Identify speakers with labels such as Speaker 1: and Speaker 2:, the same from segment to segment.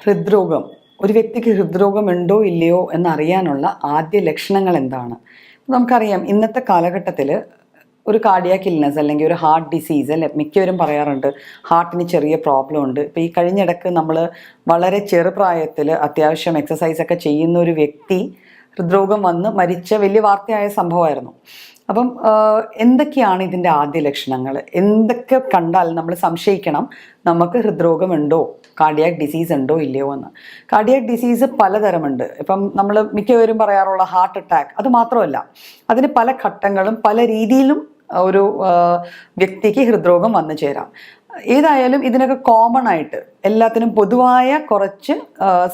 Speaker 1: ഹൃദ്രോഗം ഒരു വ്യക്തിക്ക് ഹൃദ്രോഗം ഉണ്ടോ ഇല്ലയോ എന്നറിയാനുള്ള ആദ്യ ലക്ഷണങ്ങൾ എന്താണ്? നമുക്കറിയാം ഇന്നത്തെ കാലഘട്ടത്തിൽ ഒരു കാർഡിയാക് ഇൽനെസ് അല്ലെങ്കിൽ ഒരു ഹാർട്ട് ഡിസീസ് അല്ലെ മിക്കവരും പറയാറുണ്ട് ഹാർട്ടിന് ചെറിയ പ്രോബ്ലം ഉണ്ട്. ഇപ്പോൾ ഈ കഴിഞ്ഞിടക്ക് നമ്മൾ വളരെ ചെറുപ്രായത്തിൽ അത്യാവശ്യം എക്സസൈസ് ഒക്കെ ചെയ്യുന്ന ഒരു വ്യക്തി ഹൃദ്രോഗം വന്ന് മരിച്ച വലിയ വാർത്തയായ സംഭവമായിരുന്നു. അപ്പം എന്തൊക്കെയാണ് ഇതിൻ്റെ ആദ്യ ലക്ഷണങ്ങൾ? എന്തൊക്കെ കണ്ടാൽ നമ്മൾ സംശയിക്കണം നമുക്ക് ഹൃദ്രോഗം ഉണ്ടോ, കാർഡിയാക് ഡിസീസ് ഉണ്ടോ ഇല്ലയോ എന്ന്? കാർഡിയാക് ഡിസീസ് പലതരമുണ്ട്. ഇപ്പം നമ്മൾ മിക്കവരും പറയാറുള്ള ഹാർട്ട് അറ്റാക്ക്, അത് മാത്രമല്ല അതിന് പല ഘട്ടങ്ങളും പല രീതിയിലും ഒരു വ്യക്തിക്ക് ഹൃദ്രോഗം വന്നു ചേരാം. ഏതായാലും ഇതിനൊക്കെ കോമൺ ആയിട്ട് എല്ലാത്തിനും പൊതുവായ കുറച്ച്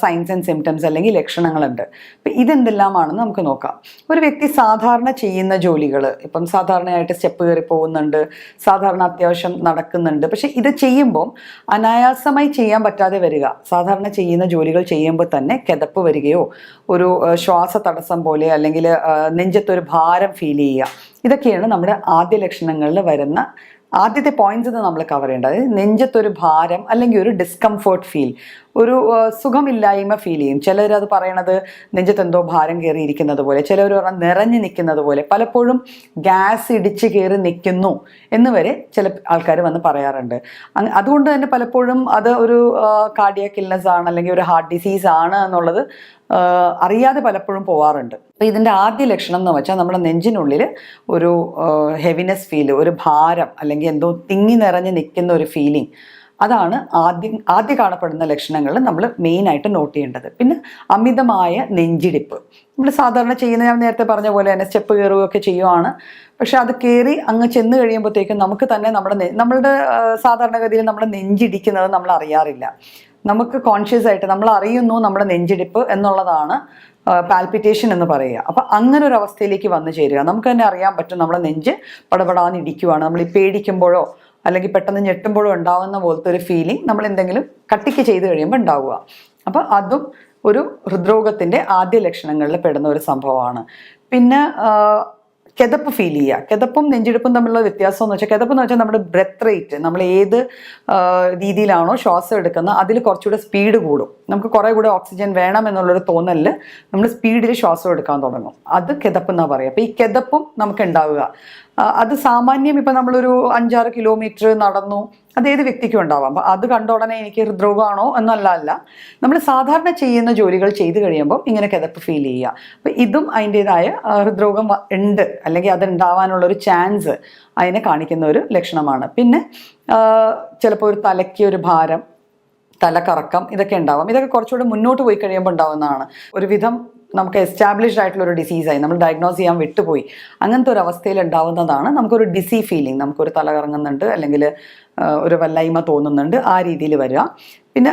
Speaker 1: സൈൻസ് ആൻഡ് സിംറ്റംസ് അല്ലെങ്കിൽ ലക്ഷണങ്ങളുണ്ട്. അപ്പം ഇതെന്തെല്ലാമാണെന്ന് നമുക്ക് നോക്കാം. ഒരു വ്യക്തി സാധാരണ ചെയ്യുന്ന ജോലികൾ, ഇപ്പം സാധാരണയായിട്ട് സ്റ്റെപ്പ് കയറി പോകുന്നുണ്ട്, സാധാരണ അത്യാവശ്യം നടക്കുന്നുണ്ട്, പക്ഷെ ഇത് ചെയ്യുമ്പം അനായാസമായി ചെയ്യാൻ പറ്റാതെ വരിക, സാധാരണ ചെയ്യുന്ന ജോലികൾ ചെയ്യുമ്പോൾ തന്നെ കിതപ്പ് വരികയോ ഒരു ശ്വാസ തടസ്സം പോലെ അല്ലെങ്കിൽ നെഞ്ചത്തൊരു ഭാരം ഫീൽ ചെയ്യുക, ഇതൊക്കെയാണ് നമ്മുടെ ആദ്യ ലക്ഷണങ്ങളിൽ വരുന്ന ആദ്യത്തെ പോയിന്റ്സ് നമ്മൾ കവർ ചെയ്യേണ്ടത്. അതായത് നെഞ്ചത്തൊരു ഭാരം അല്ലെങ്കിൽ ഒരു ഡിസ്കംഫേർട്ട് ഫീൽ, ഒരു സുഖമില്ലായ്മ ഫീൽ ചെയ്യും. ചിലരത് പറയണത് നെഞ്ചത്ത് എന്തോ ഭാരം കയറി ഇരിക്കുന്നത് പോലെ, ചിലവർ പറഞ്ഞാൽ നിറഞ്ഞു നിൽക്കുന്നത് പോലെ, പലപ്പോഴും ഗ്യാസ് ഇടിച്ച് കയറി നിൽക്കുന്നു എന്ന് വരെ ചില ആൾക്കാർ വന്ന് പറയാറുണ്ട്. അതുകൊണ്ട് തന്നെ പലപ്പോഴും അത് ഒരു കാർഡിയാക് ഇൽനെസ് ആണ് അല്ലെങ്കിൽ ഒരു ഹാർട്ട് ഡിസീസ് ആണ് എന്നുള്ളത് അറിയാതെ പലപ്പോഴും പോവാറുണ്ട്. അപ്പോൾ ഇതിൻ്റെ ആദ്യ ലക്ഷണം എന്ന് വെച്ചാൽ നമ്മുടെ നെഞ്ചിനുള്ളിൽ ഒരു ഹെവിനെസ് ഫീൽ, ഒരു ഭാരം അല്ലെങ്കിൽ എന്തോ തിങ്ങി നിറഞ്ഞ് നിൽക്കുന്ന ഒരു ഫീലിംഗ്, അതാണ് ആദ്യം കാണപ്പെടുന്ന ലക്ഷണങ്ങൾ നമ്മൾ മെയിനായിട്ട് നോട്ട് ചെയ്യേണ്ടത്. പിന്നെ അമിതമായ നെഞ്ചിടിപ്പ്, നമ്മൾ സാധാരണ ചെയ്യുന്ന, ഞാൻ നേരത്തെ പറഞ്ഞ പോലെ തന്നെ സ്റ്റെപ്പ് കയറുകയൊക്കെ ചെയ്യുവാണ്, പക്ഷെ അത് കയറി അങ്ങ് ചെന്ന് കഴിയുമ്പോഴത്തേക്കും നമുക്ക് തന്നെ നമ്മളുടെ സാധാരണഗതിയിൽ നമ്മുടെ നെഞ്ചിടിക്കുന്നത് നമ്മൾ അറിയാറില്ല. നമുക്ക് കോൺഷ്യസ് ആയിട്ട് നമ്മൾ അറിയുന്നു നമ്മുടെ നെഞ്ചിടിപ്പ് എന്നുള്ളതാണ് പാൽപിറ്റേഷൻ എന്ന് പറയുക. അപ്പം അങ്ങനെ ഒരു അവസ്ഥയിലേക്ക് വന്നു ചേരുക. നമുക്ക് തന്നെ അറിയാൻ പറ്റും നമ്മുടെ നെഞ്ച് പടപടാന്ന് ഇടിക്കുവാണ്. നമ്മൾ ഈ പേടിക്കുമ്പോഴോ അല്ലെങ്കിൽ പെട്ടെന്ന് ഞെട്ടുമ്പോഴോ ഉണ്ടാകുന്ന പോലത്തെ ഒരു ഫീലിംഗ് നമ്മൾ എന്തെങ്കിലും കട്ടിക്ക് ചെയ്ത് കഴിയുമ്പോൾ ഉണ്ടാവുക. അപ്പം അതും ഒരു ഹൃദ്രോഗത്തിൻ്റെ ആദ്യ ലക്ഷണങ്ങളിൽ പെടുന്ന ഒരു സംഭവമാണ്. പിന്നെ കിതപ്പ് ഫീൽ ചെയ്യുക. കിതപ്പും നെഞ്ചിടിപ്പും തമ്മിലുള്ള വ്യത്യാസം എന്ന് വെച്ചാൽ, കിതപ്പ് എന്ന് വെച്ചാൽ നമ്മുടെ ബ്രെത്ത് റേറ്റ്, നമ്മൾ ഏത് രീതിയിലാണോ ശ്വാസം എടുക്കുന്നത് അതിൽ കുറച്ചുകൂടെ സ്പീഡ് കൂടും. നമുക്ക് കുറേ കൂടെ ഓക്സിജൻ വേണം എന്നുള്ളൊരു തോന്നലിൽ നമ്മൾ സ്പീഡിൽ ശ്വാസം എടുക്കാൻ തുടങ്ങും. അത് കിതപ്പ് എന്നാണ് പറയുക. അപ്പോൾ ഈ കിതപ്പും നമുക്ക് ഉണ്ടാവുക. അത് സാമാന്യം ഇപ്പം നമ്മളൊരു 5-6 കിലോമീറ്റർ നടന്നു, അതേത് വ്യക്തിക്കും ഉണ്ടാവാം. അപ്പം അത് കണ്ട ഉടനെ എനിക്ക് ഹൃദ്രോഗമാണോ എന്നല്ല, നമ്മൾ സാധാരണ ചെയ്യുന്ന ജോലികൾ ചെയ്ത് കഴിയുമ്പോൾ ഇങ്ങനെ കിതപ്പ് ഫീൽ ചെയ്യുക. അപ്പം ഇതും അതിൻ്റെതായ ഹൃദ്രോഗം ഉണ്ട് അല്ലെങ്കിൽ അതുണ്ടാവാനുള്ളൊരു ചാൻസ് അതിനെ കാണിക്കുന്ന ഒരു ലക്ഷണമാണ്. പിന്നെ ചിലപ്പോൾ ഒരു തലയ്ക്ക് ഒരു ഭാരം, തലക്കറക്കം, ഇതൊക്കെ ഉണ്ടാവാം. ഇതൊക്കെ കുറച്ചുകൂടെ മുന്നോട്ട് പോയി കഴിയുമ്പോൾ ഉണ്ടാവുന്നതാണ്. ഒരുവിധം നമുക്ക് എസ്റ്റാബ്ലിഷ്ഡ് ആയിട്ടുള്ള ഒരു ഡിസീസായി നമ്മൾ ഡയഗ്നോസ് ചെയ്യാൻ വിട്ടുപോയി, അങ്ങനത്തെ ഒരു അവസ്ഥയിൽ ഉണ്ടാവുന്നതാണ് നമുക്കൊരു ഡിസി ഫീലിംഗ്, നമുക്കൊരു തല കറങ്ങുന്നുണ്ട് അല്ലെങ്കിൽ ഒരു വല്ലായ്മ തോന്നുന്നുണ്ട്, ആ രീതിയിൽ വരിക. പിന്നെ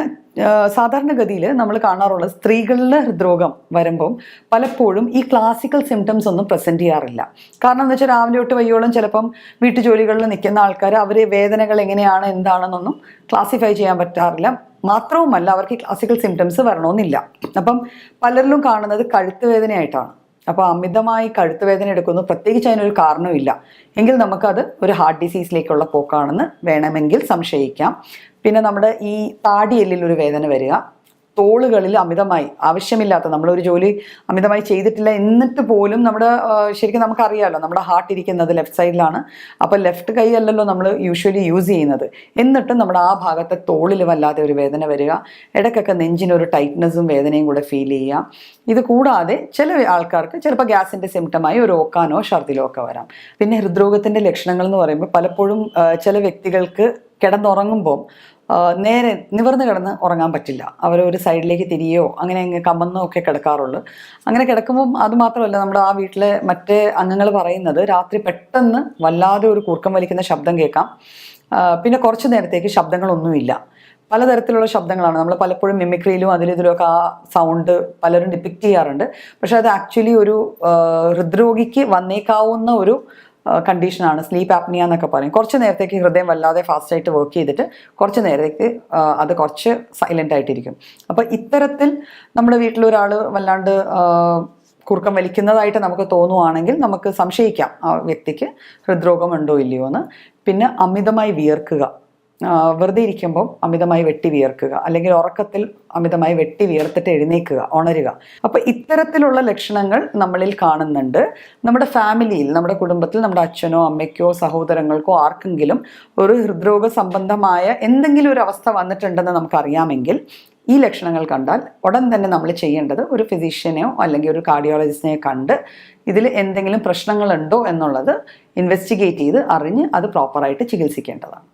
Speaker 1: സാധാരണഗതിയിൽ നമ്മൾ കാണാറുള്ളത് സ്ത്രീകളിലെ ഹൃദ്രോഗം വരുമ്പം പലപ്പോഴും ഈ ക്ലാസിക്കൽ സിംറ്റംസ് ഒന്നും പ്രസൻറ്റ് ചെയ്യാറില്ല. കാരണം എന്ന് വെച്ചാൽ രാവിലെ തൊട്ട് വയ്യോളം ചിലപ്പം വീട്ടുജോലികളിൽ നിൽക്കുന്ന ആൾക്കാർ അവർ വേദനകൾ എങ്ങനെയാണ് എന്താണെന്നൊന്നും ക്ലാസിഫൈ ചെയ്യാൻ പറ്റാറില്ല. മാത്രവുമല്ല അവർക്ക് ഈ ക്ലാസിക്കൽ സിംറ്റംസ് വരണമെന്നില്ല. അപ്പം പലരിലും കാണുന്നത് കഴുത്ത് വേദനയായിട്ടാണ്. അപ്പോൾ അമിതമായി കഴുത്ത് വേദന എടുക്കുന്നു, പ്രത്യേകിച്ച് അതിനൊരു കാരണമില്ല എങ്കിൽ നമുക്കത് ഒരു ഹാർട്ട് ഡിസീസിലേക്കുള്ള പോക്കാണെന്ന് വേണമെങ്കിൽ സംശയിക്കാം. പിന്നെ നമ്മുടെ ഈ താടിയെല്ലിൽ ഒരു വേദന വരിക, തോളുകളിൽ അമിതമായി ആവശ്യമില്ലാത്ത, നമ്മളൊരു ജോലി അമിതമായി ചെയ്തിട്ടില്ല എന്നിട്ട് പോലും നമ്മുടെ ശരിക്കും നമുക്കറിയാമല്ലോ നമ്മുടെ ഹാർട്ട് ഇരിക്കുന്നത് ലെഫ്റ്റ് സൈഡിലാണ്. അപ്പോൾ ലെഫ്റ്റ് കൈ അല്ലല്ലോ നമ്മൾ യൂഷ്വലി യൂസ് ചെയ്യുന്നത്, എന്നിട്ടും നമ്മുടെ ആ ഭാഗത്തെ തോളിൽ വല്ലാതെ ഒരു വേദന വരിക, ഇടയ്ക്കൊക്കെ നെഞ്ചിനൊരു ടൈറ്റ്നസ്സും വേദനയും കൂടെ ഫീൽ ചെയ്യുക. ഇത് കൂടാതെ ചില ആൾക്കാർക്ക് ചിലപ്പോൾ ഗ്യാസിൻ്റെ സിംറ്റമായി ഒരു ഓക്കാനോ ഛർദിലോ ഒക്കെ വരാം. പിന്നെ ഹൃദ്രോഗത്തിൻ്റെ ലക്ഷണങ്ങൾ എന്ന് പറയുമ്പോൾ പലപ്പോഴും ചില വ്യക്തികൾക്ക് കിടന്നുറങ്ങുമ്പോൾ നേരെ നിവർന്ന് കിടന്ന് ഉറങ്ങാൻ പറ്റില്ല. അവരൊരു സൈഡിലേക്ക് തിരിയോ അങ്ങനെ കമന്നോ ഒക്കെ കിടക്കാറുള്ളൂ. അങ്ങനെ കിടക്കുമ്പം അത് മാത്രമല്ല, നമ്മുടെ ആ വീട്ടിലെ മറ്റേ അംഗങ്ങൾ പറയുന്നത് രാത്രി പെട്ടെന്ന് വല്ലാതെ ഒരു കൂർക്കം വലിക്കുന്ന ശബ്ദം കേൾക്കാം. പിന്നെ കുറച്ച് നേരത്തേക്ക് ശബ്ദങ്ങളൊന്നുമില്ല, പലതരത്തിലുള്ള ശബ്ദങ്ങളാണ്. നമ്മൾ പലപ്പോഴും മിമിക്രിയിലും ഇതിലൊക്കെ ആ സൗണ്ട് പലരും ഡിപ്പിക്റ്റ് ചെയ്യാറുണ്ട്. പക്ഷെ അത് ആക്ച്വലി ഒരു ഹൃദ്രോഗിക്ക് വന്നേക്കാവുന്ന ഒരു കണ്ടീഷനാണ്, സ്ലീപ്പ് ആപ്നിയ എന്നൊക്കെ പറയും. കുറച്ച് നേരത്തേക്ക് ഹൃദയം വല്ലാതെ ഫാസ്റ്റായിട്ട് വർക്ക് ചെയ്തിട്ട് കുറച്ച് നേരത്തേക്ക് അത് കുറച്ച് സൈലൻ്റ് ആയിട്ടിരിക്കും. അപ്പോൾ ഇത്തരത്തിൽ നമ്മുടെ വീട്ടിലൊരാൾ വല്ലാണ്ട് കുറുക്കം വലിക്കുന്നതായിട്ട് നമുക്ക് തോന്നുവാണെങ്കിൽ നമുക്ക് സംശയിക്കാം ആ വ്യക്തിക്ക് ഹൃദ്രോഗം ഉണ്ടോ ഇല്ലയോ എന്ന്. പിന്നെ അമിതമായി വിയർക്കുക, വെറുതെ ഇരിക്കുമ്പോൾ അമിതമായി വെട്ടി വിയർക്കുക, അല്ലെങ്കിൽ ഉറക്കത്തിൽ അമിതമായി വെട്ടി വിയർത്തിട്ട് എഴുന്നേൽക്കുക, ഉണരുക. അപ്പോൾ ഇത്തരത്തിലുള്ള ലക്ഷണങ്ങൾ നമ്മളിൽ കാണുന്നുണ്ട്. നമ്മുടെ ഫാമിലിയിൽ, നമ്മുടെ കുടുംബത്തിൽ നമ്മുടെ അച്ഛനോ അമ്മയ്ക്കോ സഹോദരങ്ങൾക്കോ ആർക്കെങ്കിലും ഒരു ഹൃദ്രോഗ സംബന്ധമായ എന്തെങ്കിലും ഒരു അവസ്ഥ വന്നിട്ടുണ്ടെന്ന് നമുക്കറിയാമെങ്കിൽ ഈ ലക്ഷണങ്ങൾ കണ്ടാൽ ഉടൻ തന്നെ നമ്മൾ ചെയ്യേണ്ടത് ഒരു ഫിസിഷ്യനെയോ അല്ലെങ്കിൽ ഒരു കാർഡിയോളജിസ്റ്റിനെയോ കണ്ട് ഇതിൽ എന്തെങ്കിലും പ്രശ്നങ്ങളുണ്ടോ എന്നുള്ളത് ഇൻവെസ്റ്റിഗേറ്റ് ചെയ്ത് അറിഞ്ഞ് അത് പ്രോപ്പറായിട്ട് ചികിത്സിക്കേണ്ടതാണ്.